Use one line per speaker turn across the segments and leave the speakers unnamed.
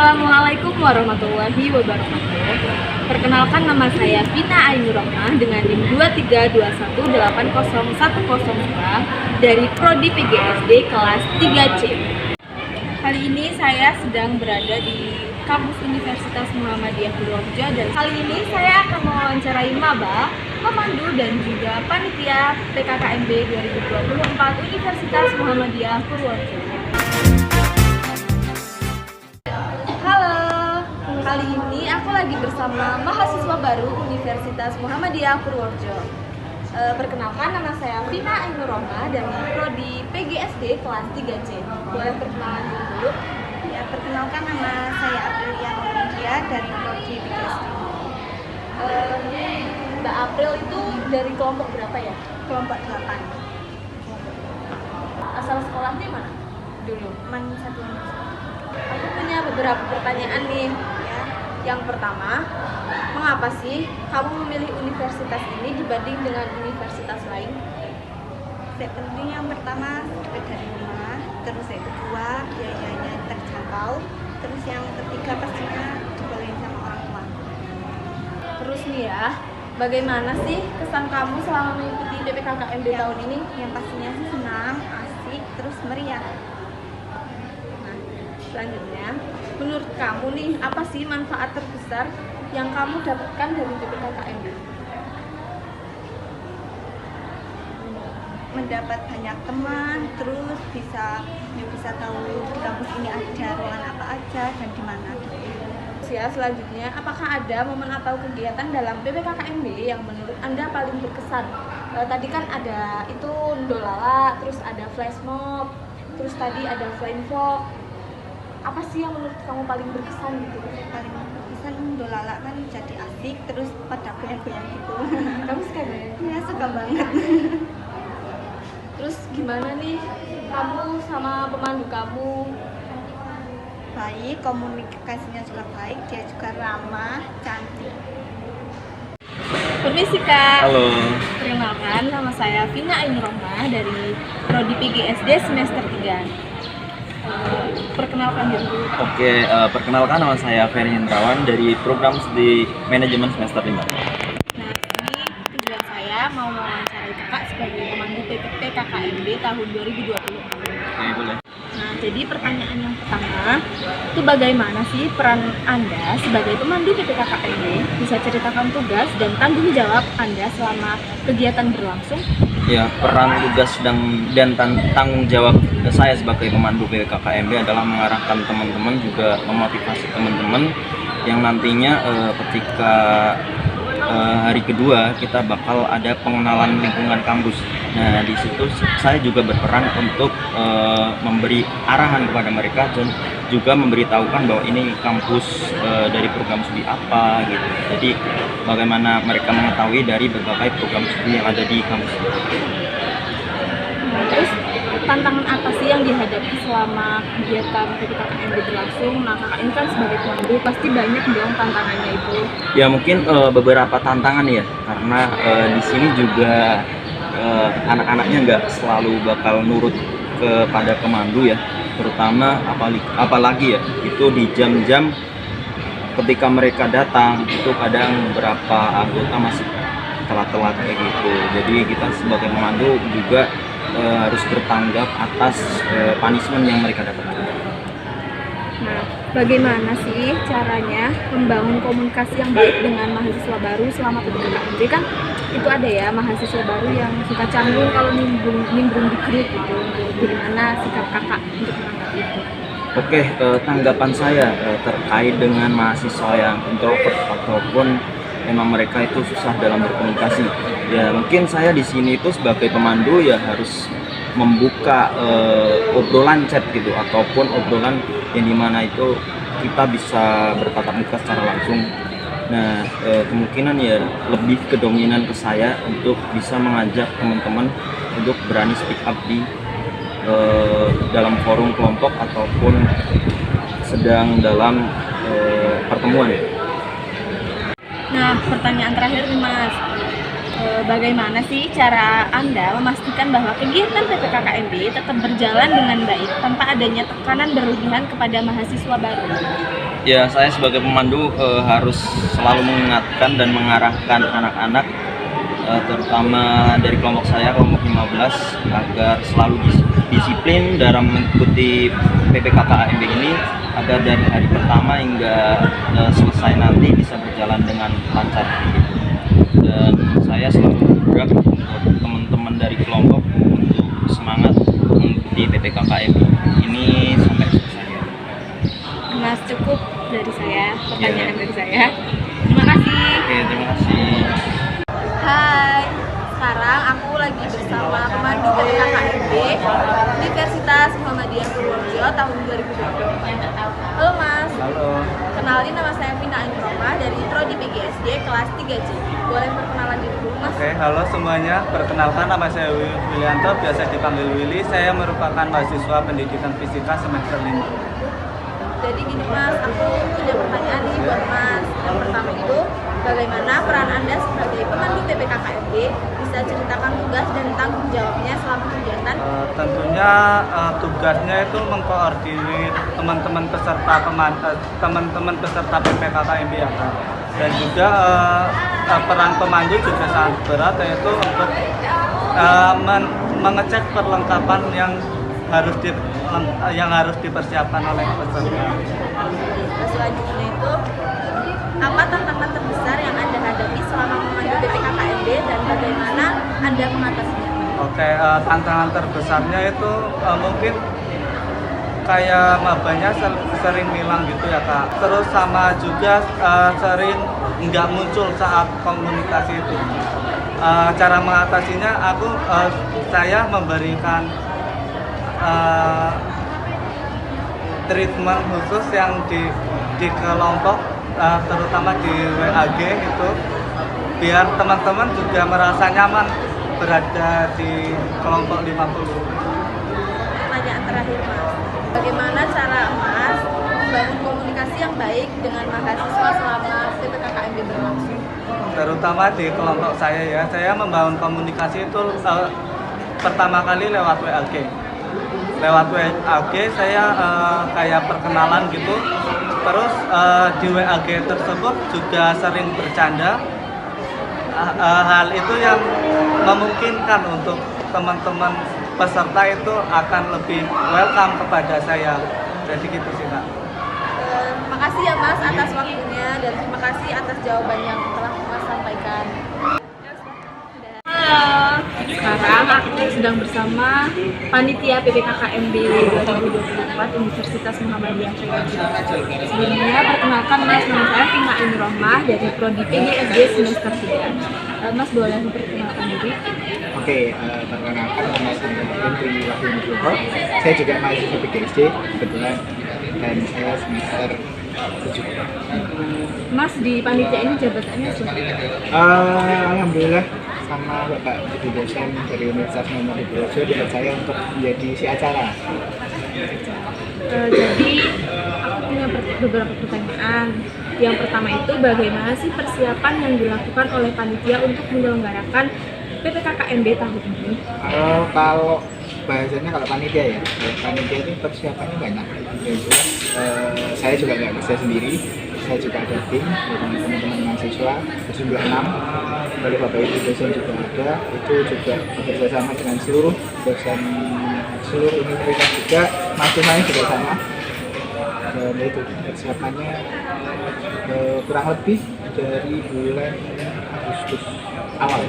Assalamualaikum warahmatullahi wabarakatuh. Perkenalkan, nama saya Vina Ainur Rahmah dengan NIM 23218010 dari Prodi PGSD kelas 3C. Kali ini saya sedang berada di kampus Universitas Muhammadiyah Purworejo dan kali ini saya akan mewawancarai maba, pemandu dan juga panitia PKKMB 2024 Universitas Muhammadiyah Purworejo. Kali ini aku lagi bersama mahasiswa baru Universitas Muhammadiyah Purworejo. Perkenalkan, nama saya Vina Ainur Rahmah dari Prodi PGSD kelas 3C. Boleh perkenalan dulu?
Ya, perkenalkan, nama saya Aprilia Aurelia dari Prodi PGSD.
Mbak April itu dari kelompok berapa ya?
Kelompok 8.
Asal sekolahnya mana dulu?
Satuan.
Aku punya beberapa pertanyaan nih. Yang pertama, mengapa sih kamu memilih universitas ini dibanding dengan universitas lain?
Yang penting yang pertama dekat dari rumah, terus yang kedua biayanya terjangkau, terus yang ketiga pastinya dibolehin sama orang tua.
Terus nih ya, bagaimana sih kesan kamu selama mengikuti PPKKMB tahun ini?
Yang pastinya sih senang, asik, terus meriah.
Selanjutnya, menurut kamu nih, apa sih manfaat terbesar yang kamu dapatkan dari PPKKMB?
Mendapat banyak teman, terus bisa tahu di kampus ini ada ruangan apa aja dan di mana.
Ya, selanjutnya, apakah ada momen atau kegiatan dalam PPKKMB yang menurut Anda paling berkesan? Tadi kan ada itu Ndolala, terus ada flash mob, terus tadi ada flying fox. Apa sih yang menurut kamu paling berkesan gitu?
Paling berkesan Ndolala kan jadi asik, terus pada goyang-goyang gitu.
Kamu suka gak?
Ya, suka banget.
Terus gimana nih kamu sama pemandu kamu?
Baik, komunikasinya juga baik, dia juga ramah, cantik.
Permisi Kak.
Halo.
Perkenalkan, nama saya Vina Ainur Rahmah dari Prodi PGSD semester 3. Perkenalkan diri dulu.
Oke, perkenalkan, nama saya Ferry Hendrawan dari program studi manajemen semester 5.
Nah, ini tujuan saya mau mewawancarai kakak sebagai pemandu PKKMB tahun 2020.
Oke, boleh.
Nah, jadi pertanyaan yang pertama, itu bagaimana sih peran Anda sebagai pemandu PPKKMB? Bisa ceritakan tugas dan tanggung jawab Anda selama kegiatan berlangsung?
Ya, peran, tugas, dan tanggung jawab saya sebagai pemandu PKKMB adalah mengarahkan teman-teman, juga memotivasi teman-teman yang nantinya ketika hari kedua kita bakal ada pengenalan lingkungan kampus. Nah, di situ saya juga berperan untuk memberi arahan kepada mereka dan juga memberitahukan bahwa ini kampus dari program studi apa gitu. Jadi bagaimana mereka mengetahui dari berbagai program studi yang ada di kampus.
Nah, terus tantangan apa sih yang dihadapi selama kegiatan PPKKMB berlangsung? Nah, kakak ini kan sebagai pemandu pasti banyak dong tantangannya itu.
Ya, mungkin beberapa tantangan ya, karena di sini juga anak-anaknya nggak selalu bakal nurut kepada pemandu ya, terutama apalagi ya itu di jam-jam ketika mereka datang itu kadang beberapa anggota masih telat-telat kayak gitu. Jadi kita sebagai pemandu juga harus bertanggung atas punishment yang mereka dapatkan.
Nah, bagaimana sih caranya membangun komunikasi yang baik dengan mahasiswa baru selama PPKKMB? Kan itu ada ya mahasiswa baru yang suka canggung kalau nimbrung di grup gitu. Bagaimana sikap kakak untuk menanggapi itu?
Oke, tanggapan saya terkait dengan mahasiswa yang introvert ataupun memang mereka itu susah dalam berkomunikasi. Ya, mungkin saya di sini itu sebagai pemandu ya harus membuka obrolan chat gitu, ataupun obrolan yang dimana itu kita bisa bertatap muka secara langsung. Nah, kemungkinan ya lebih kedominan ke saya untuk bisa mengajak teman-teman untuk berani speak up di dalam forum kelompok ataupun sedang dalam pertemuan.
Nah, pertanyaan terakhir nih Mas, bagaimana sih cara Anda memastikan bahwa kegiatan PPKKMB tetap berjalan dengan baik tanpa adanya tekanan berlebihan kepada mahasiswa baru?
Ya, saya sebagai pemandu harus selalu mengingatkan dan mengarahkan anak-anak, terutama dari kelompok saya, kelompok 15, agar selalu disiplin dalam mengikuti PPKKMB ini, agar dari hari pertama hingga selesai nanti bisa berjalan dengan lancar. Dan saya selalu bergerak untuk teman-teman dari kelompok untuk semangat mengikuti PPKKMB ini sampai selesai.
Mas, cukup dari saya, pertanyaan dari saya. Terima kasih.
Oke, terima kasih.
Hai, sekarang aku lagi bersama pemandu PPKKMB Universitas Muhammadiyah Purworejo tahun 2020. Halo Mas.
Halo.
Kenalin, nama saya Vina Ainurrahmah dari Prodi PGSD kelas 3C. Boleh perkenalan diri dulu Mas?
Oke, halo semuanya. Perkenalkan, nama saya Willianto, biasa dipanggil Willy. Saya merupakan mahasiswa pendidikan fisika semester 5.
Jadi gini Mas, aku punya pertanyaan nih buat Mas. Yang pertama itu, bagaimana peran Anda sebagai pemandu PPKKMB? Bisa ceritakan tugas dan tanggung jawabnya selama kegiatan?
Tentunya tugasnya itu mengkoordinir teman-teman peserta PPKKMB ya kan. Dan juga peran pemandu juga sangat berat, yaitu untuk mengecek perlengkapan yang harus dipersiapkan oleh peserta.
Selanjutnya itu, apa tantangan terbesar yang Anda hadapi selama memandu PPKKMB dan bagaimana Anda mengatasinya?
Oke, tantangan terbesarnya itu mungkin kayak mabanya sering hilang gitu ya Kak. Terus sama juga sering nggak muncul saat komunikasi itu. Cara mengatasinya saya memberikan treatment khusus yang di kelompok, terutama di WAG itu, biar teman-teman juga merasa nyaman berada di kelompok 50.
Pertanyaan terakhir Mas, bagaimana cara Mas membangun komunikasi yang baik dengan mahasiswa selama PPKKMB berlangsung?
Terutama di kelompok saya membangun komunikasi itu pertama kali lewat WAG. Lewat WAG saya kayak perkenalan gitu. Terus di WAG tersebut juga sering bercanda. Hal itu yang memungkinkan untuk teman-teman peserta itu akan lebih welcome kepada saya. Jadi gitu sih Kak.
Terima kasih ya Mas atas waktunya dan terima kasih atas jawaban yang telah Mas sampaikan. Halo, sekarang aku sedang bersama panitia PPKKMB 2024 Universitas Muhammadiyah Purworejo. Sebelumnya perkenalkan Mas, nama saya Vina Ainurrahmah dari Prodi PGSD semester 3. Mas boleh memperkenalkan diri?
Oke, perkenalkan nama saya Hendri Wahyu Nugroho. Saya juga mahasiswa PGSD kebetulan dan saya semester 7.
Mas di panitia ini jabatannya siapa?
Alhamdulillah sama Bapak Ibu dosen dari Universitas Muhammadiyah Purworejo dipercaya untuk menjadi si acara.
Jadi aku punya beberapa pertanyaan. Yang pertama itu, bagaimana sih persiapan yang dilakukan oleh panitia untuk menyelenggarakan PPKKMB tahun ini?
Kalau bahasanya kalau panitia ya, panitia itu persiapannya banyak. Jadi, saya juga nggak bisa sendiri. Saya juga ada tim dengan teman-teman mahasiswa berjumlah 6. Dari Bapak Ibu dosen juga ada. Itu juga bekerjasama dengan seluruh dosen seluruh universitas juga, mahasiswanya juga sama. Dan itu persiapannya kurang lebih dari bulan Agustus awal.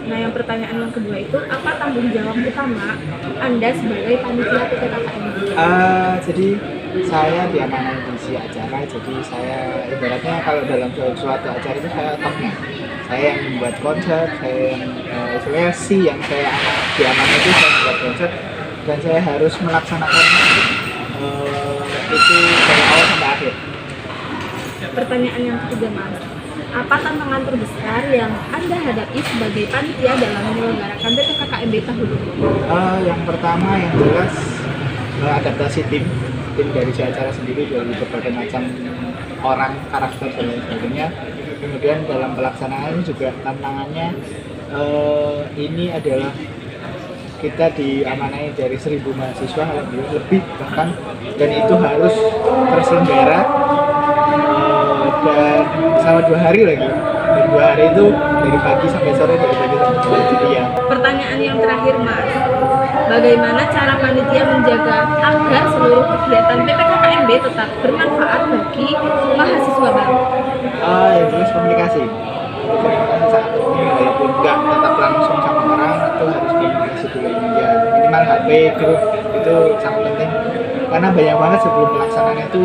Nah, yang pertanyaan yang kedua itu, apa tanggung jawab utama Anda sebagai panitia PPKKMB?
Jadi saya diamanai di si acara, jadi saya ibaratnya kalau dalam suatu acara itu saya topnya. Saya yang membuat konsep, saya yang yang saya diamanai itu saya membuat konsep dan saya harus melaksanakan itu dari awal sampai akhir.
Pertanyaan yang ketiga Mas, apa tantangan terbesar yang Anda hadapi sebagai panitia dalam menyelenggarakan PPKKMB tahun ini?
Yang pertama yang jelas adaptasi tim dari si acara sendiri, dari berbagai macam orang, karakter dan lain sebagainya. Kemudian dalam pelaksanaan juga tantangannya ini adalah kita diamanai dari 1.000 mahasiswa lebih bahkan, dan itu harus terselenggara dan selama 2 hari lagi. Dan 2 hari itu dari pagi sampai sore, dari pagi sampai sore. Jadi ya.
Pertanyaan yang terakhir Mas, bagaimana cara panitia menjaga agar seluruh kegiatan PPKKMB tetap bermanfaat bagi mahasiswa baru?
Yang jelas komunikasi. Komunikasi sangat penting, walaupun nggak tetap langsung sama orang, itu harus komunikasi dulu. Ya minimal HP, grup itu sangat penting. Karena banyak banget sebelum pelaksanaan itu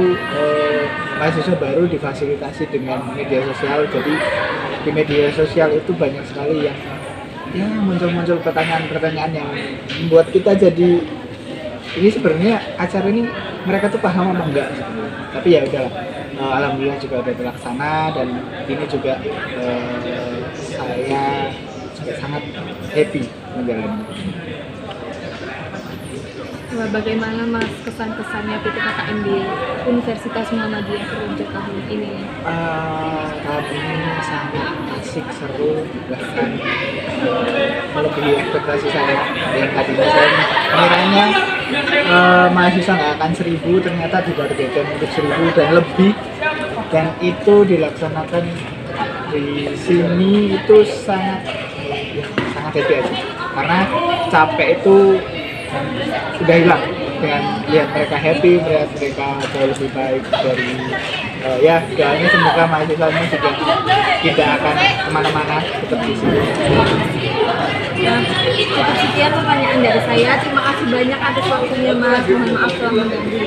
mahasiswa baru difasilitasi dengan media sosial. Jadi di media sosial itu banyak sekali yang ya muncul pertanyaan-pertanyaan yang membuat kita jadi ini sebenarnya acara ini mereka tuh paham apa enggak sebenarnya. Tapi ya udahlah, alhamdulillah juga udah terlaksana, dan ini juga saya juga sangat happy menjalani.
Bagaimana Mas kesan-kesannya PPKKMB di Universitas Muhammadiyah Purworejo tahun ini?
Tahun ini sangat asik, seru, bahkan melebihi ekspektasi saya. Yang tadinya saya mengiranya mahasiswa nggak akan 1.000, ternyata ditargetkan untuk 1.000 dan lebih, dan itu dilaksanakan di sini itu sangat happy aja, karena capek itu sudah hilang dengan lihat mereka happy, melihat mereka jauh lebih baik dari ya doanya semoga mahasiswanya juga tidak akan kemana-mana, tetap di sini.
Nah, sekian pertanyaan dari saya. Terima kasih banyak atas waktunya Mas. Mohon maaf telah mengganggu.